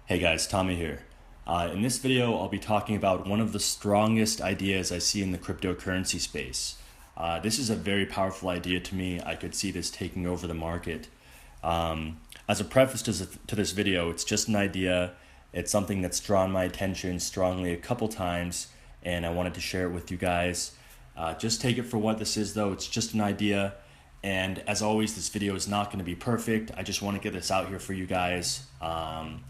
Hey guys, Tommy here. In this video, I'll be talking about one of the strongest ideas I see in the cryptocurrency space. This is a very powerful idea to me. I could see this taking over the market. As a preface to this video, it's just an idea. It's something that's drawn my attention strongly a couple times, and I wanted to share it with you guys. Just take it for what this is though. It's just an idea. And as always, this video is not going to be perfect. I just want to get this out here for you guys.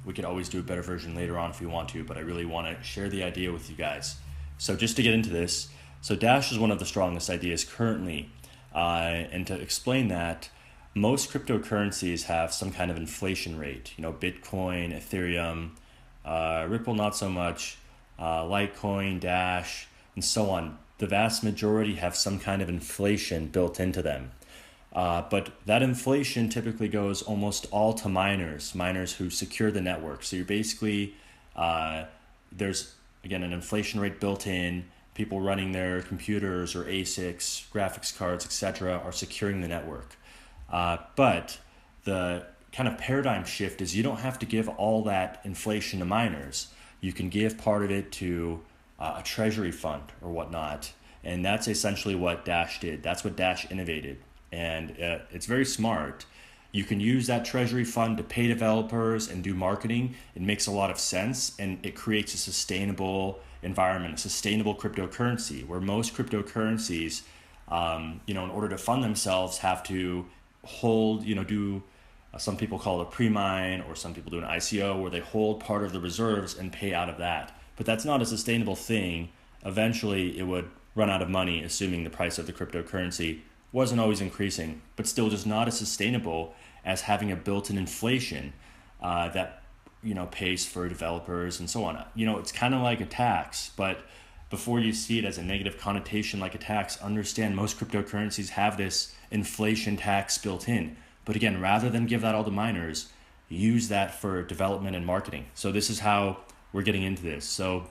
We could always do a better version later on if we want to, but I really want to share the idea with you guys. So just to get into this, so Dash is one of the strongest ideas currently. And to explain that, most cryptocurrencies have some kind of inflation rate. You know, Bitcoin, Ethereum, Ripple not so much, Litecoin, Dash, and so on. The vast majority have some kind of inflation built into them. But that inflation typically goes almost all to miners who secure the network. So you're basically, there's, again, an inflation rate built in. People running their computers or ASICs, graphics cards, etc. are securing the network. But the kind of paradigm shift is you don't have to give all that inflation to miners. You can give part of it to a treasury fund or whatnot. And that's essentially what Dash did. That's what Dash innovated. And it's very smart. You can use that treasury fund to pay developers and do marketing. It makes a lot of sense, and it creates a sustainable environment, a sustainable cryptocurrency, where most cryptocurrencies, in order to fund themselves, have to hold, do some people call it a pre-mine, or some people do an ICO, where they hold part of the reserves and pay out of that. But that's not a sustainable thing. Eventually, it would run out of money, assuming the price of the cryptocurrency wasn't always increasing, but still just not as sustainable as having a built-in inflation that pays for developers and so on. It's kind of like a tax, but before you see it as a negative connotation like a tax, understand most cryptocurrencies have this inflation tax built in. But again, rather than give that all to miners, use that for development and marketing. So this is how we're getting into this. So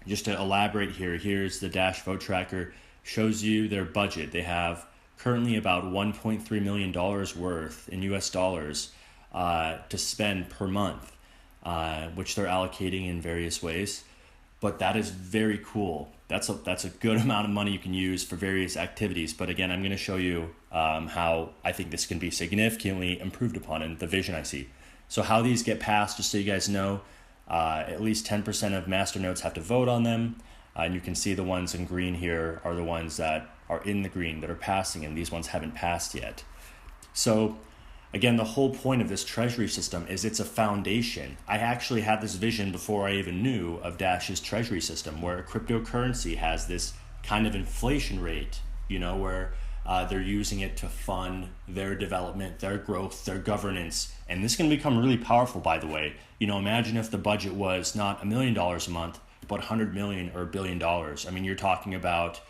just to elaborate here, here's the Dash Vote Tracker, shows you their budget. They have currently about $1.3 million worth in US dollars to spend per month, which they're allocating in various ways. But that is very cool. That's a good amount of money you can use for various activities. But again, I'm going to show you how I think this can be significantly improved upon in the vision I see. So how these get passed, just so you guys know, at least 10% of masternodes have to vote on them. And you can see the ones in green here are the ones that are in the green that are passing, and these ones haven't passed yet. So again, the whole point of this treasury system is it's a foundation. I actually had this vision before I even knew of Dash's treasury system, where a cryptocurrency has this kind of inflation rate, where they're using it to fund their development, their growth, their governance. And this can become really powerful, by the way. Imagine if the budget was not $1 million a month, but 100 million or $1 billion. I mean, you're talking about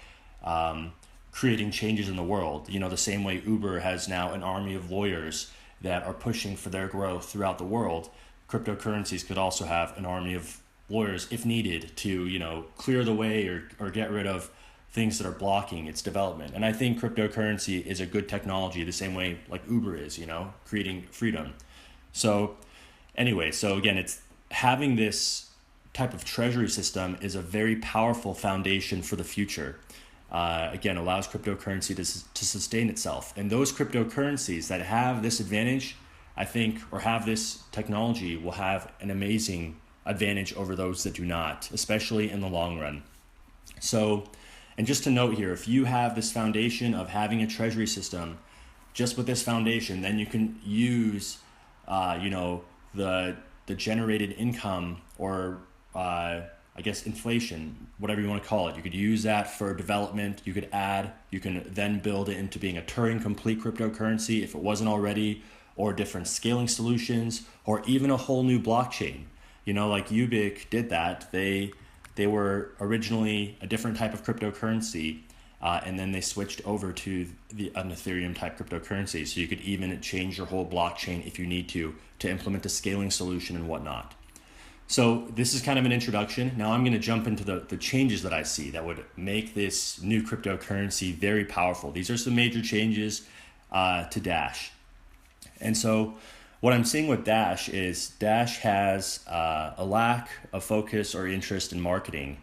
creating changes in the world. The same way Uber has now an army of lawyers that are pushing for their growth throughout the world. Cryptocurrencies could also have an army of lawyers if needed to, clear the way or get rid of things that are blocking its development. And I think cryptocurrency is a good technology, the same way like Uber is, creating freedom. So anyway, so again, it's having this type of treasury system is a very powerful foundation for the future. Again, allows cryptocurrency to sustain itself. And those cryptocurrencies that have this advantage, I think, or have this technology, will have an amazing advantage over those that do not, especially in the long run. So, and just to note here, if you have this foundation of having a treasury system, just with this foundation, then you can use, the generated income, or inflation, whatever you want to call it. You could use that for development. You can then build it into being a Turing complete cryptocurrency if it wasn't already, or different scaling solutions, or even a whole new blockchain. Like Ubiq did that. They were originally a different type of cryptocurrency, and then they switched over to an Ethereum type cryptocurrency. So you could even change your whole blockchain if you need to implement a scaling solution and whatnot. So this is kind of an introduction. Now I'm going to jump into the changes that I see that would make this new cryptocurrency very powerful. These are some major changes to Dash. And so what I'm seeing with Dash is Dash has a lack of focus or interest in marketing.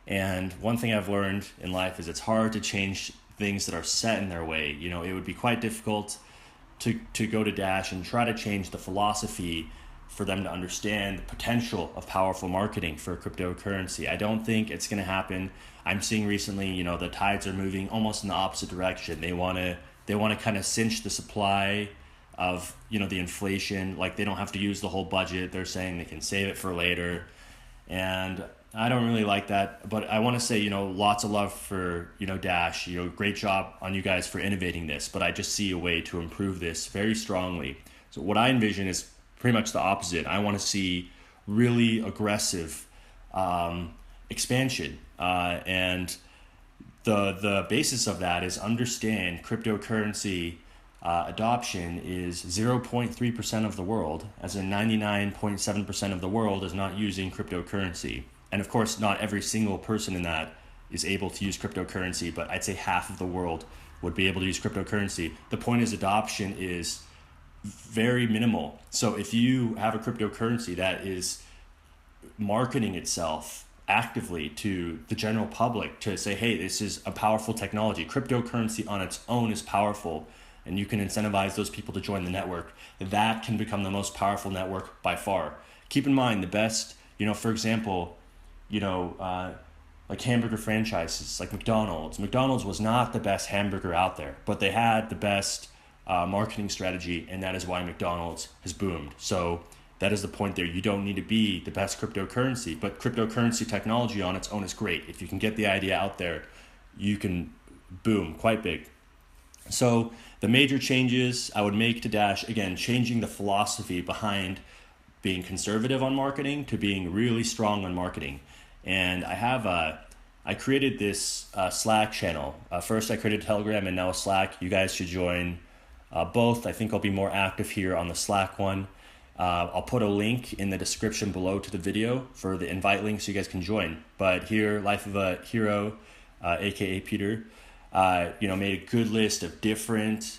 And one thing I've learned in life is it's hard to change things that are set in their way. You know, it would be quite difficult to go to Dash and try to change the philosophy for them to understand the potential of powerful marketing for cryptocurrency. I don't think it's going to happen. I'm seeing recently, you know, the tides are moving almost in the opposite direction. They want to kind of cinch the supply of, you know, the inflation. Like, they don't have to use the whole budget. They're saying they can save it for later. And I don't really like that, but I want to say, you know, lots of love for, you know, Dash. You know, great job on you guys for innovating this, but I just see a way to improve this very strongly. So what I envision is pretty much the opposite. I want to see really aggressive expansion, and the basis of that is understand cryptocurrency adoption is 0.3% of the world, as in 99.7% of the world is not using cryptocurrency. And of course, not every single person in that is able to use cryptocurrency, but I'd say half of the world would be able to use cryptocurrency. The point is adoption is very minimal. So if you have a cryptocurrency that is marketing itself actively to the general public to say, hey, this is a powerful technology, cryptocurrency on its own is powerful, and you can incentivize those people to join the network, that can become the most powerful network by far. Keep in mind the best, you know, for example, you know, like hamburger franchises like McDonald's. McDonald's was not the best hamburger out there, but they had the best marketing strategy, and that is why McDonald's has boomed. So that is the point there. You don't need to be the best cryptocurrency, but cryptocurrency technology on its own is great. If you can get the idea out there, you can boom quite big. So the major changes I would make to Dash, again, changing the philosophy behind being conservative on marketing to being really strong on marketing. And I created this Slack channel. First I created Telegram and now a Slack. You guys should join both. I think I'll be more active here on the Slack one. I'll put a link in the description below to the video for the invite link so you guys can join. But here, Life of a Hero, aka Peter, you know, made a good list of different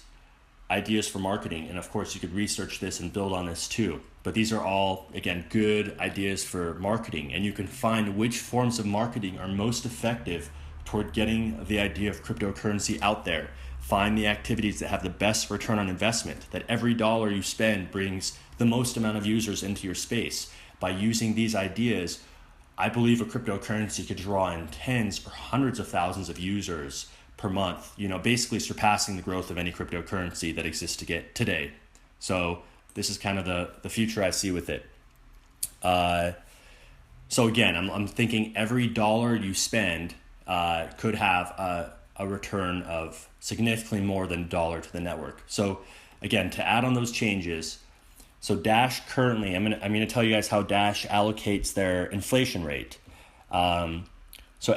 ideas for marketing. And of course, you could research this and build on this too. But these are all, again, good ideas for marketing. And you can find which forms of marketing are most effective toward getting the idea of cryptocurrency out there. Find the activities that have the best return on investment, that every dollar you spend brings the most amount of users into your space. By using these ideas, I believe a cryptocurrency could draw in tens or hundreds of thousands of users per month, you know, basically surpassing the growth of any cryptocurrency that exists to get today. So this is kind of the future I see with it. So again, I'm thinking every dollar you spend could have a return of significantly more than $1 to the network. So again, to add on those changes, so Dash currently, I'm gonna tell you guys how Dash allocates their inflation rate. So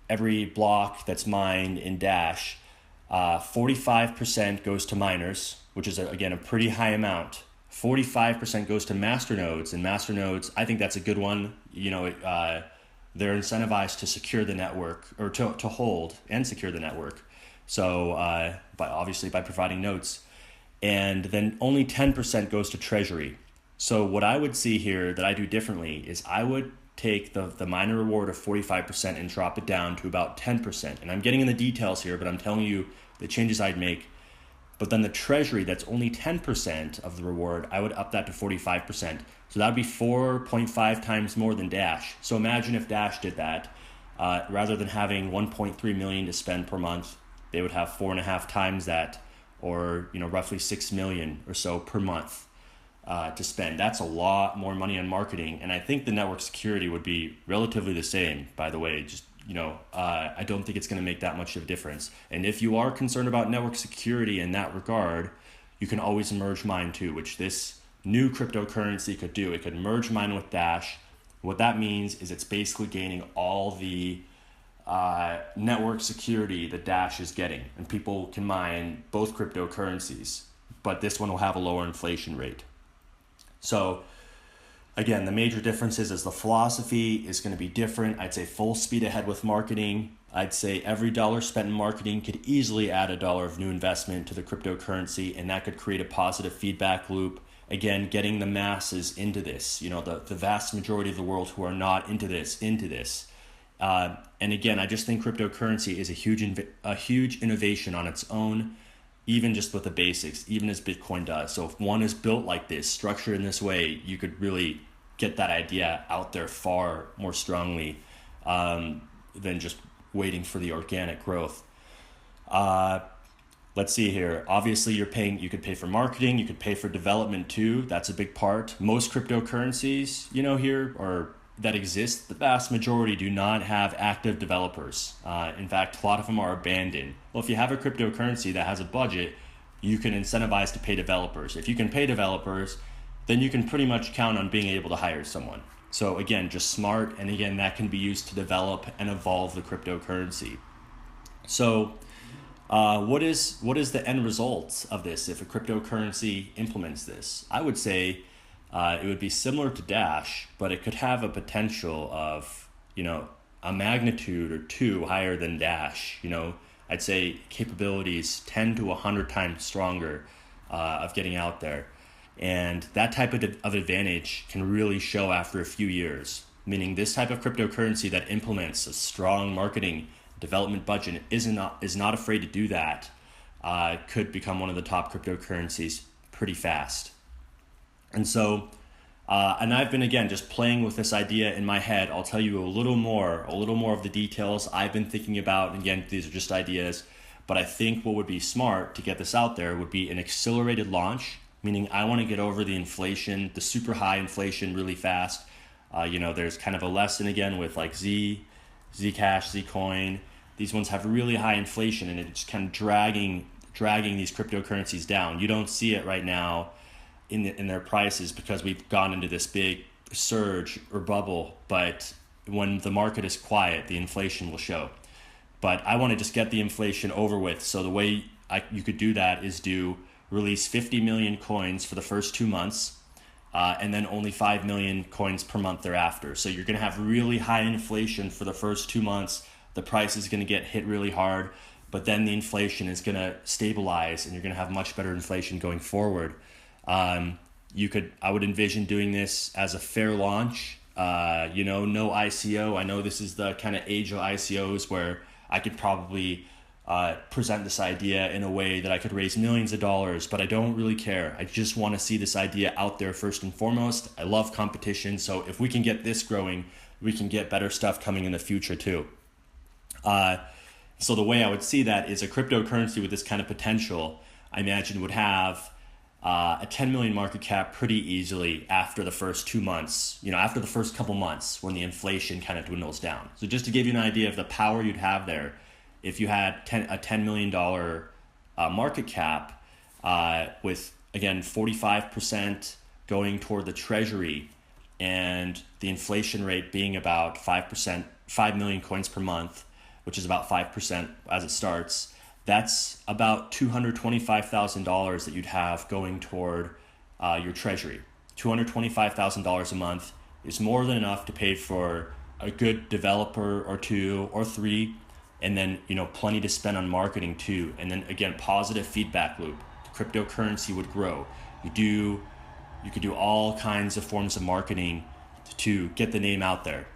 every block that's mined in Dash, 45% goes to miners, which is again a pretty high amount. 45% goes to masternodes, and masternodes, I think that's a good one. You know, they're incentivized to secure the network, or to hold and secure the network. So by providing notes, and then only 10% goes to treasury. So what I would see here that I do differently is I would take the miner reward of 45% and drop it down to about 10%. And I'm getting in the details here, but I'm telling you the changes I'd make. But then the treasury, that's only 10% of the reward, I would up that to 45%. So that would be 4.5 times more than Dash. So imagine if Dash did that. Rather than having 1.3 million to spend per month, they would have 4.5 times that, or roughly 6 million or so per month to spend. That's a lot more money on marketing. And I think the network security would be relatively the same, by the way. Just I don't think it's going to make that much of a difference. And if you are concerned about network security in that regard, you can always merge mine too, which this new cryptocurrency could do. It could merge mine with Dash. What that means is it's basically gaining all the network security that Dash is getting, and people can mine both cryptocurrencies, but this one will have a lower inflation rate. So Again, the major differences is the philosophy is going to be different. I'd say full speed ahead with marketing. I'd say every dollar spent in marketing could easily add a dollar of new investment to the cryptocurrency, and that could create a positive feedback loop. Again, getting the masses into this, the vast majority of the world who are not into this. And again, I just think cryptocurrency is a huge innovation on its own, even just with the basics, even as Bitcoin does. So if one is built like this, structured in this way, you could really get that idea out there far more strongly than just waiting for the organic growth. Let's see here. Obviously, you could pay for marketing, you could pay for development too. That's a big part. Most cryptocurrencies, here or that exist, the vast majority do not have active developers. In fact, a lot of them are abandoned. Well, if you have a cryptocurrency that has a budget, you can incentivize to pay developers. If you can pay developers, then you can pretty much count on being able to hire someone. So again, just smart, and again, that can be used to develop and evolve the cryptocurrency. So what is the end result of this if a cryptocurrency implements this? I would say it would be similar to Dash, but it could have a potential of, a magnitude or two higher than Dash. I'd say capabilities 10 to 100 times stronger of getting out there. And that type of advantage can really show after a few years, meaning this type of cryptocurrency that implements a strong marketing development budget is not afraid to do that, could become one of the top cryptocurrencies pretty fast. And so, and I've been, again, just playing with this idea in my head. I'll tell you a little more of the details I've been thinking about. And again, these are just ideas, but I think what would be smart to get this out there would be an accelerated launch, meaning I want to get over the inflation, the super high inflation really fast. There's kind of a lesson again with like Zcash, Zcoin. These ones have really high inflation, and it's kind of dragging these cryptocurrencies down. You don't see it right now in their prices because we've gone into this big surge or bubble, but when the market is quiet, the inflation will show. But I want to just get the inflation over with. So the way you could do that is release 50 million coins for the first 2 months, and then only 5 million coins per month thereafter. So you're going to have really high inflation for the first 2 months. The price is going to get hit really hard, but then the inflation is going to stabilize, and you're going to have much better inflation going forward. I would envision doing this as a fair launch, no ICO. I know this is the kind of age of ICOs where I could probably present this idea in a way that I could raise millions of dollars, but I don't really care. I just want to see this idea out there first and foremost. I love competition, so if we can get this growing, we can get better stuff coming in the future too. So the way I would see that is a cryptocurrency with this kind of potential, I imagine would have a 10 million market cap pretty easily after the first 2 months, after the first couple months when the inflation kind of dwindles down. So just to give you an idea of the power you'd have there, if you had a $10 million market cap with, again, 45% going toward the treasury and the inflation rate being about 5%, 5 million coins per month, which is about 5% as it starts, that's about $225,000 that you'd have going toward your treasury. $225,000 a month is more than enough to pay for a good developer or two or three, and then plenty to spend on marketing too. And then again, positive feedback loop. The cryptocurrency would grow. You could do all kinds of forms of marketing to get the name out there.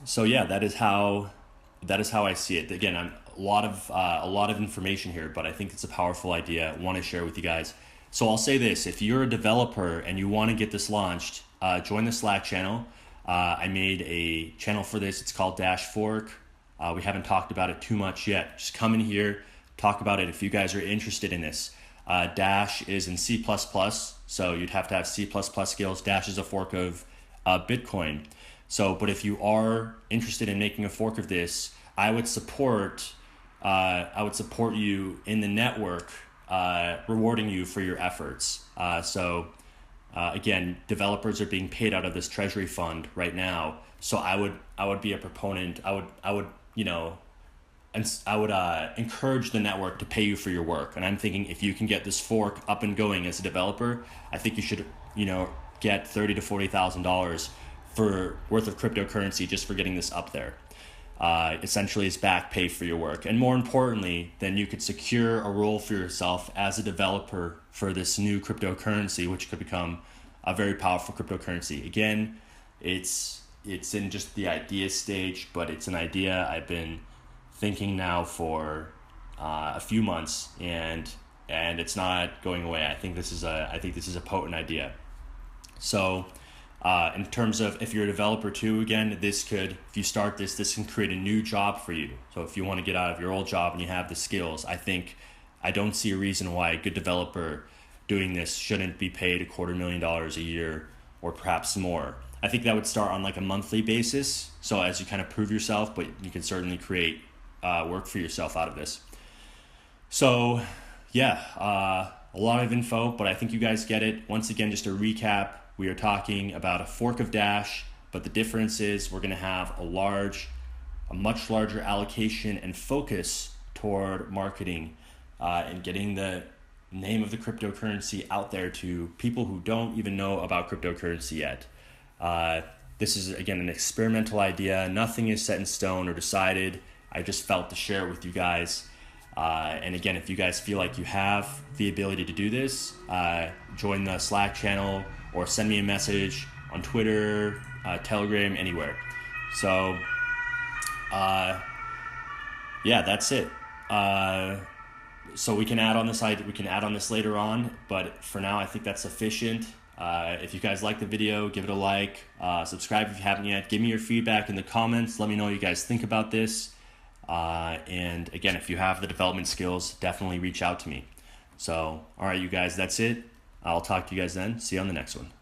So yeah, that is how I see it. Again, I'm a lot of information here, but I think it's a powerful idea. I want to share with you guys. So I'll say this: if you're a developer and you want to get this launched, join the Slack channel. I made a channel for this. It's called Dash Fork. We haven't talked about it too much yet. Just come in here, talk about it if you guys are interested in this. Dash is in C++, so you'd have to have C++ skills. Dash is a fork of Bitcoin. So, but if you are interested in making a fork of this, I would support you in the network, rewarding you for your efforts. Again, developers are being paid out of this treasury fund right now. So I would be a proponent. I would encourage the network to pay you for your work. And I'm thinking if you can get this fork up and going as a developer, I think you should get $30,000 to $40,000 for worth of cryptocurrency just for getting this up there. Essentially, it's back pay for your work. And more importantly, then you could secure a role for yourself as a developer for this new cryptocurrency, which could become a very powerful cryptocurrency. Again, it's in just the idea stage, but it's an idea I've been thinking now for a few months, and it's not going away. I think this is a potent idea. So in terms of if you're a developer too, again, if you start this can create a new job for you. So if you want to get out of your old job and you have the skills, I don't see a reason why a good developer doing this shouldn't be paid $250,000 a year or perhaps more. I think that would start on like a monthly basis. So as you kind of prove yourself, but you can certainly create work for yourself out of this. So yeah, a lot of info, but I think you guys get it. Once again, just a recap, we are talking about a fork of Dash, but the difference is we're going to have a much larger allocation and focus toward marketing and getting the name of the cryptocurrency out there to people who don't even know about cryptocurrency yet. This is, again, an experimental idea. Nothing is set in stone or decided. I just felt to share it with you guys. And again, if you guys feel like you have the ability to do this, join the Slack channel or send me a message on Twitter, Telegram, anywhere. So, yeah, that's it. So we can add on this later on, but for now, I think that's sufficient. If you guys like the video, give it a like, subscribe if you haven't yet, give me your feedback in the comments, let me know what you guys think about this. And again, if you have the development skills, definitely reach out to me. So, all right, you guys, that's it. I'll talk to you guys then. See you on the next one.